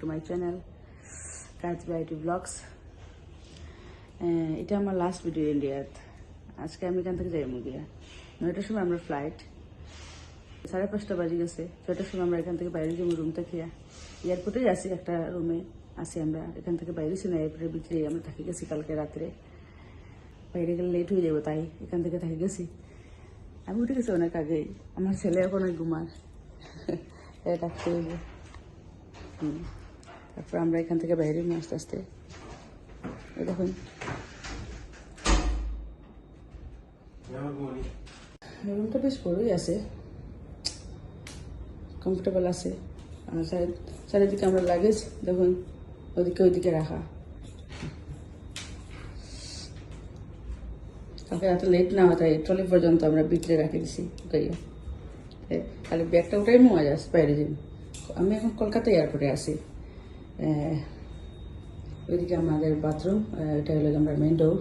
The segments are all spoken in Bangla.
টু মাই চ্যানেল কাজ ভ্যারাইটি ব্লগস। এটা আমার লাস্ট ভিডিও ইন্ডিয়াত। আজকে আমি এখান থেকে যাই মুগিয়া 9টার সময় আমরা ফ্লাইট, 5:30 বাজে গেছে। 6টার সময় আমরা এখান থেকে বাইরে যাবো রুম থেকে। এয়ারপোর্টেই আসি, একটা রুমে আসি আমরা। এখান থেকে বাইরে ছিল না, এয়ারপোর্টের ভিতরে আমরা থাকি গেছি কালকে রাত্রে। বাইরে গেলে লেট হয়ে যাবো, তাই এখান থেকে থাকি গেছি। আমি উঠে গেছি অনেক আগেই, আমার ছেলে এখন ওই ঘুমার ডাকতে হইবে। তারপর আমরা এখান থেকে বাইরে নিয়ে আস্তে আস্তে। দেখুন রুমটা বেশ বড়ই আছে, কমফোর্টেবল আছে। আর চারিদিকে আমরা লাগেজ দেখুন ওইদিকে রাখা। কালকে রাতে লেট না হয় তাই ট্রলি পর্যন্ত আমরা ভিতরে রাখি দিছি গাইয়া। খালি ব্যাগটা ওটাই মজা আছে বাইরে যাই। আমি এখন কলকাতা এয়ারপোর্টে আছি। ওইদিকে আমাদের বাথরুম, এটা হলো আমরা মেইন ডোর।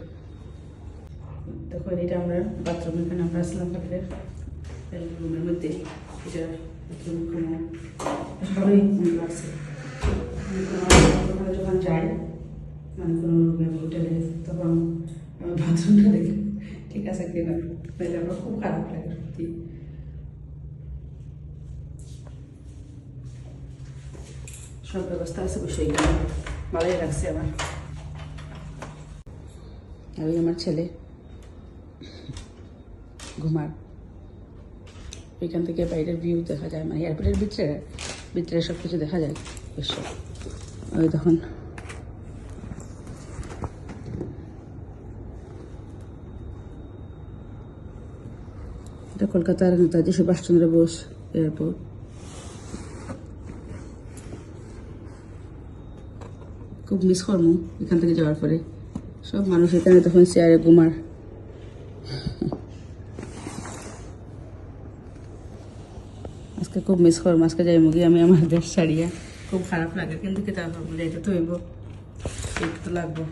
দেখুন এটা আমরা বাথরুম, এখানে আমরা আসলাম কালকে রুমের মধ্যে। এটা বাথরুম ভালোই লাগছে। যখন যাই মানে কোনো রুমে হোটেলে, তখন আমি বাথরুমটা দেখি ঠিক আছে কিনা, তাহলে আমার খুব খারাপ লাগে সত্যি। সব ব্যবস্থা আছে বসে, ভালোই লাগছে আমার। আর ওই আমার ছেলে ঘুমার। ওইখান থেকে বাইরের ভিউ দেখা যায়, মানে এয়ারপোর্টের ভিতরে সব কিছু দেখা যায় বেশ। ওই তখন এটা কলকাতার নেতাজি সুভাষচন্দ্র বোস এয়ারপোর্ট। খুব মিস করবো এখান থেকে যাওয়ার পরে। সব মানুষ এখানে তখন চেয়ারে ঘুমার। আজকে খুব মিস করবো, আজকে যাই মুগি আমি আমার দেশ ছাড়িয়া। খুব খারাপ লাগে কিন্তু কি তারপর যাইতে তো হইব, একটু তো লাগবো।